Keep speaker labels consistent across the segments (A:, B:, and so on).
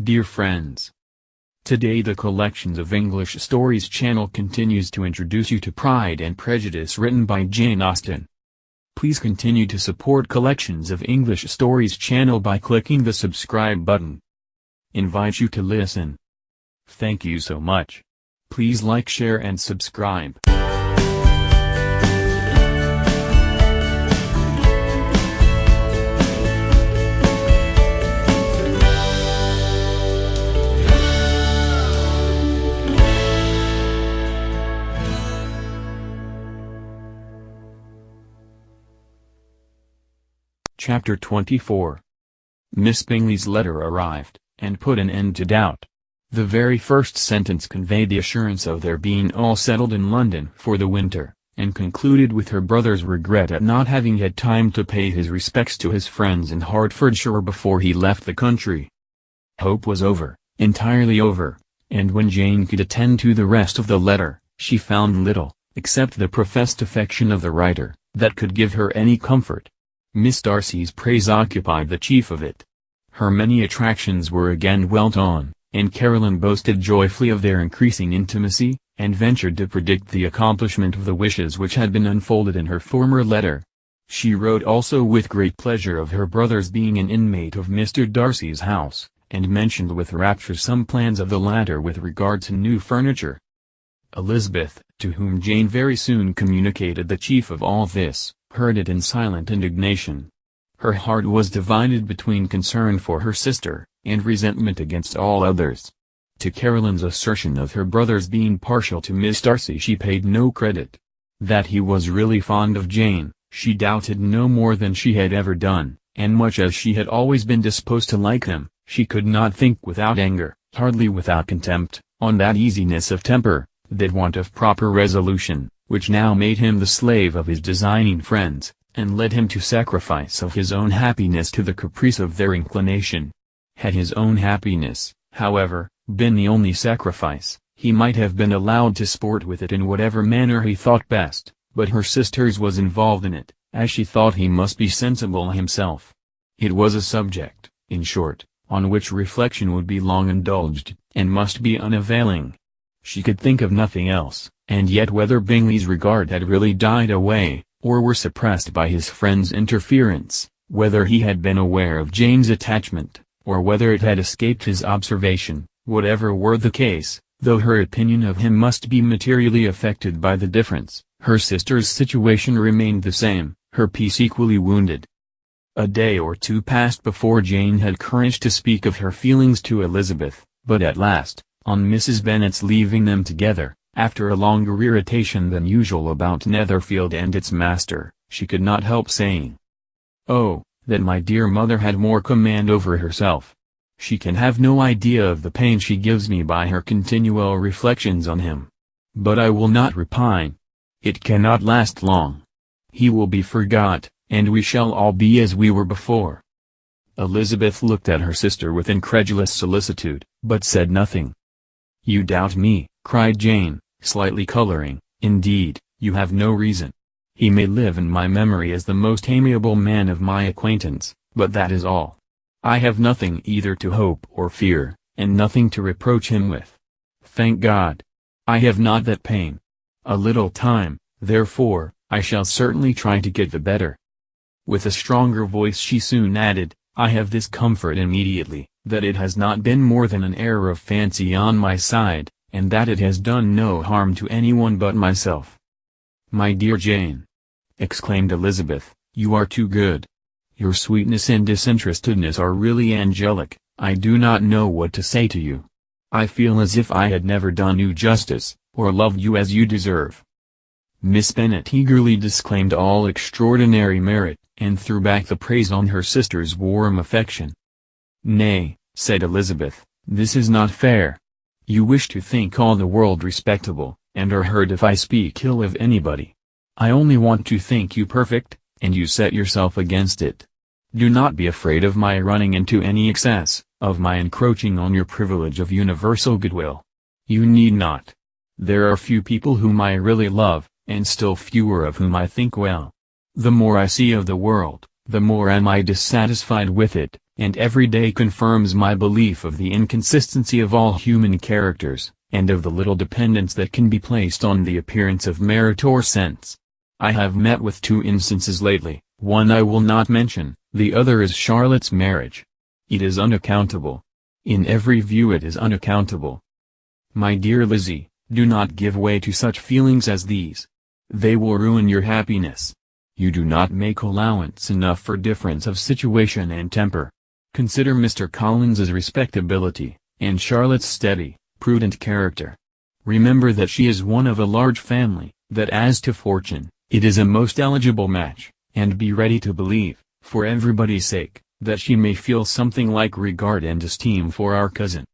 A: Dear friends, today the Collections of English Stories channel continues to introduce you to Pride and Prejudice written by Jane Austen. Please continue to support Collections of English Stories channel by clicking the subscribe button. Invite you to listen. Thank you so much. Please like, share and subscribe. Chapter 24. Miss Bingley's letter arrived, and put an end to doubt. The very first sentence conveyed the assurance of their being all settled in London for the winter, and concluded with her brother's regret at not having had time to pay his respects to his friends in Hertfordshire before he left the country. Hope was over, entirely over, and when Jane could attend to the rest of the letter, she found little, except the professed affection of the writer, that could give her any comfort. Miss Darcy's praise occupied the chief of it. Her many attractions were again dwelt on, and Caroline boasted joyfully of their increasing intimacy, and ventured to predict the accomplishment of the wishes which had been unfolded in her former letter. She wrote also with great pleasure of her brother's being an inmate of Mr. Darcy's house, and mentioned with rapture some plans of the latter with regard to new furniture. Elizabeth, to whom Jane very soon communicated the chief of all this, heard it in silent indignation. Her heart was divided between concern for her sister, and resentment against all others. To Caroline's assertion of her brother's being partial to Miss Darcy she paid no credit. That he was really fond of Jane, she doubted no more than she had ever done, and much as she had always been disposed to like him, she could not think without anger, hardly without contempt, on that easiness of temper, that want of proper resolution, which now made him the slave of his designing friends, and led him to sacrifice of his own happiness to the caprice of their inclination. Had his own happiness, however, been the only sacrifice, he might have been allowed to sport with it in whatever manner he thought best, but her sister's was involved in it, as she thought he must be sensible himself. It was a subject, in short, on which reflection would be long indulged, and must be unavailing. She could think of nothing else, and yet whether Bingley's regard had really died away, or were suppressed by his friend's interference, whether he had been aware of Jane's attachment, or whether it had escaped his observation, whatever were the case, though her opinion of him must be materially affected by the difference, her sister's situation remained the same, her peace equally wounded. A day or two passed before Jane had courage to speak of her feelings to Elizabeth, but at last, on Mrs. Bennet's leaving them together, after a longer irritation than usual about Netherfield and its master, she could not help saying, "Oh, that my dear mother had more command over herself. She can have no idea of the pain she gives me by her continual reflections on him. But I will not repine. It cannot last long. He will be forgot, and we shall all be as we were before." Elizabeth looked at her sister with incredulous solicitude, but said nothing. "You doubt me," cried Jane, slightly coloring. "Indeed, you have no reason. He may live in my memory as the most amiable man of my acquaintance, but that is all. I have nothing either to hope or fear, and nothing to reproach him with. Thank God! I have not that pain. A little time, therefore, I shall certainly try to get the better." With a stronger voice she soon added, "I have this comfort immediately, that it has not been more than an error of fancy on my side, and that it has done no harm to anyone but myself." "My dear Jane," exclaimed Elizabeth, "you are too good. Your sweetness and disinterestedness are really angelic. I do not know what to say to you. I feel as if I had never done you justice, or loved you as you deserve." Miss Bennet eagerly disclaimed all extraordinary merit, and threw back the praise on her sister's warm affection. "Nay," said Elizabeth, "this is not fair. You wish to think all the world respectable, and are hurt if I speak ill of anybody. I only want to think you perfect, and you set yourself against it. Do not be afraid of my running into any excess, of my encroaching on your privilege of universal goodwill. You need not. There are few people whom I really love, and still fewer of whom I think well. The more I see of the world, the more am I dissatisfied with it, and every day confirms my belief of the inconsistency of all human characters, and of the little dependence that can be placed on the appearance of merit or sense. I have met with two instances lately, one I will not mention, the other is Charlotte's marriage. It is unaccountable. In every view it is unaccountable. My dear Lizzie, do not give way to such feelings as these. They will ruin your happiness. You do not make allowance enough for difference of situation and temper. Consider Mr. Collins's respectability, and Charlotte's steady, prudent character. Remember that she is one of a large family, that as to fortune, it is a most eligible match, and be ready to believe, for everybody's sake, that she may feel something like regard and esteem for our cousin.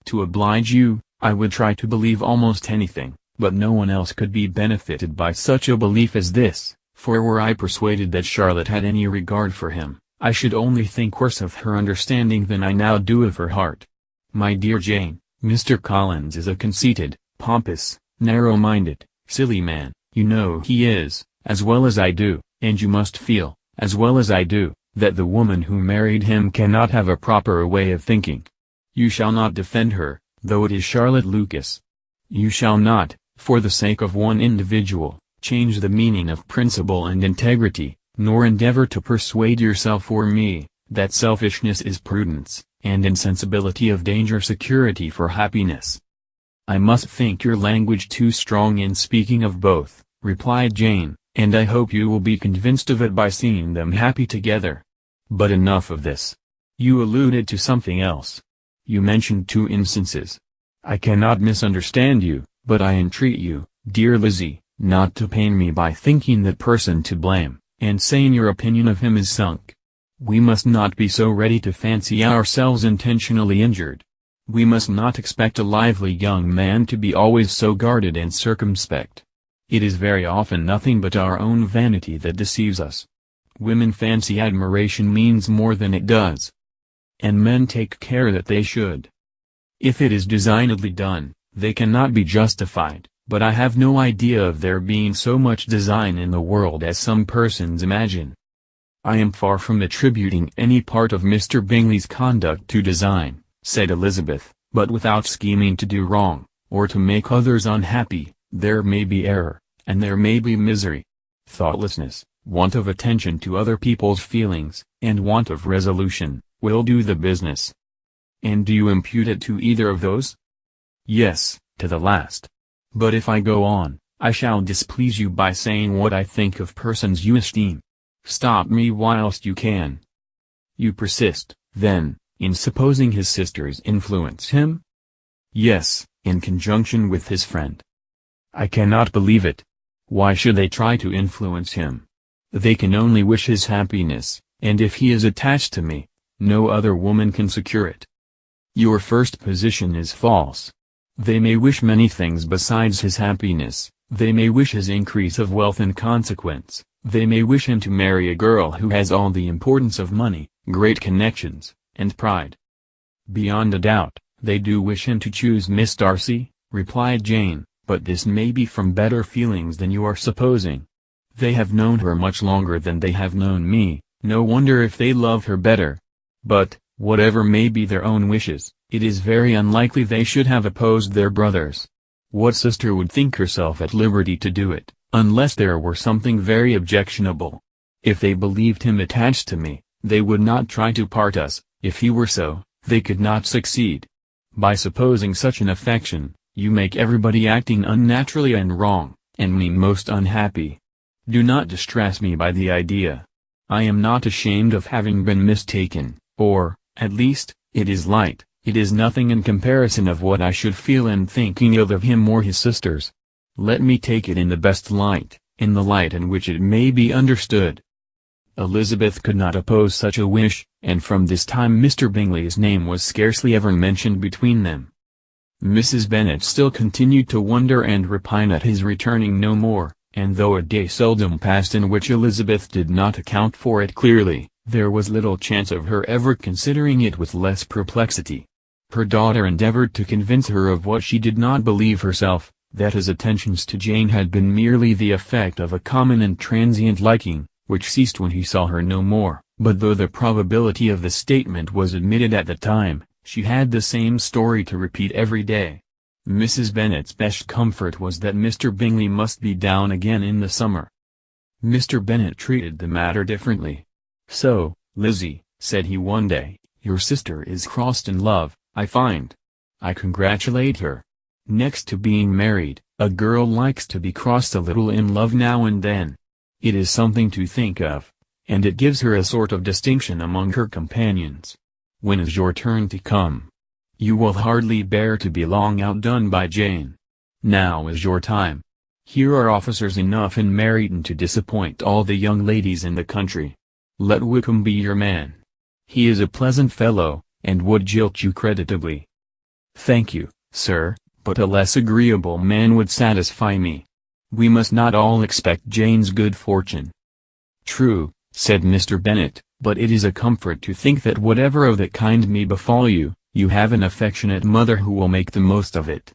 A: To oblige you, I would try to believe almost anything, but no one else could be benefited by such a belief as this, for were I persuaded that Charlotte had any regard for him, I should only think worse of her understanding than I now do of her heart. My dear Jane, Mr. Collins is a conceited, pompous, narrow-minded, silly man, you know he is, as well as I do, and you must feel, as well as I do, that the woman who married him cannot have a proper way of thinking. You shall not defend her, though it is Charlotte Lucas. You shall not, for the sake of one individual, change the meaning of principle and integrity, nor endeavor to persuade yourself or me, that selfishness is prudence, and insensibility of danger security for happiness. I must think your language too strong in speaking of both, replied Jane, and I hope you will be convinced of it by seeing them happy together. But enough of this. You alluded to something else. You mentioned two instances. I cannot misunderstand you, but I entreat you, dear Lizzie, not to pain me by thinking that person to blame, and saying your opinion of him is sunk. We must not be so ready to fancy ourselves intentionally injured. We must not expect a lively young man to be always so guarded and circumspect. It is very often nothing but our own vanity that deceives us. Women fancy admiration means more than it does. And men take care that they should. If it is designedly done, they cannot be justified, but I have no idea of there being so much design in the world as some persons imagine. I am far from attributing any part of Mr. Bingley's conduct to design, said Elizabeth, but without scheming to do wrong, or to make others unhappy, there may be error, and there may be misery. Thoughtlessness, want of attention to other people's feelings, and want of resolution, will do the business. And do you impute it to either of those? Yes, to the last. But if I go on, I shall displease you by saying what I think of persons you esteem. Stop me whilst you can. You persist, then, in supposing his sisters influence him? Yes, in conjunction with his friend. I cannot believe it. Why should they try to influence him? They can only wish his happiness, and if he is attached to me, no other woman can secure it. Your first position is false. They may wish many things besides his happiness. They may wish his increase of wealth in consequence. They may wish him to marry a girl who has all the importance of money, great connections, and pride. Beyond a doubt, they do wish him to choose Miss Darcy, replied Jane, but this may be from better feelings than you are supposing. They have known her much longer than they have known me, no wonder if they love her better. But, whatever may be their own wishes, it is very unlikely they should have opposed their brothers. What sister would think herself at liberty to do it, unless there were something very objectionable? If they believed him attached to me, they would not try to part us. If he were so, they could not succeed. By supposing such an affection, you make everybody acting unnaturally and wrong, and me most unhappy. Do not distress me by the idea. I am not ashamed of having been mistaken, or, at least, it is light, it is nothing in comparison of what I should feel in thinking ill of him or his sisters. Let me take it in the best light, in the light in which it may be understood. Elizabeth could not oppose such a wish, and from this time Mr. Bingley's name was scarcely ever mentioned between them. Mrs. Bennet still continued to wonder and repine at his returning no more, and though a day seldom passed in which Elizabeth did not account for it clearly, there was little chance of her ever considering it with less perplexity. Her daughter endeavored to convince her of what she did not believe herself, that his attentions to Jane had been merely the effect of a common and transient liking, which ceased when he saw her no more, But though the probability of the statement was admitted at the time, she had the same story to repeat every day. Mrs. Bennet's best comfort was that Mr. Bingley must be down again in the summer. Mr. Bennet treated the matter differently. "So, Lizzie," said he one day, "your sister is crossed in love, I find. I congratulate her. Next to being married, a girl likes to be crossed a little in love now and then. It is something to think of, and it gives her a sort of distinction among her companions. When is your turn to come? You will hardly bear to be long outdone by Jane. Now is your time. Here are officers enough in Meryton to disappoint all the young ladies in the country. Let Wickham be your man. He is a pleasant fellow, and would jilt you creditably." "Thank you, sir, but a less agreeable man would satisfy me. We must not all expect Jane's good fortune." "True," said Mr. Bennet, "but it is a comfort to think that whatever of the kind may befall you, you have an affectionate mother who will make the most of it."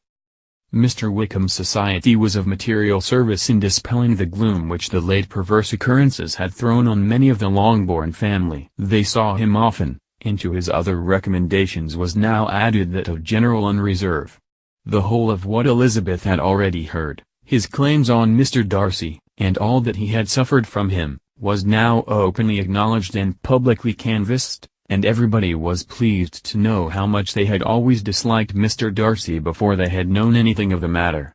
A: Mr. Wickham's society was of material service in dispelling the gloom which the late perverse occurrences had thrown on many of the Longbourn family. They saw him often, and to his other recommendations was now added that of general unreserve. The whole of what Elizabeth had already heard, his claims on Mr. Darcy, and all that he had suffered from him, was now openly acknowledged and publicly canvassed, and everybody was pleased to know how much they had always disliked Mr. Darcy before they had known anything of the matter.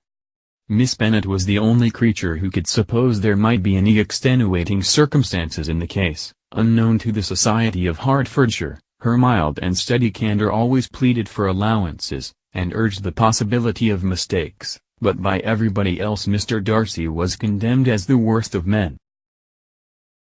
A: Miss Bennet was the only creature who could suppose there might be any extenuating circumstances in the case, unknown to the society of Hertfordshire. Her mild and steady candour always pleaded for allowances, and urged the possibility of mistakes, but by everybody else Mr. Darcy was condemned as the worst of men.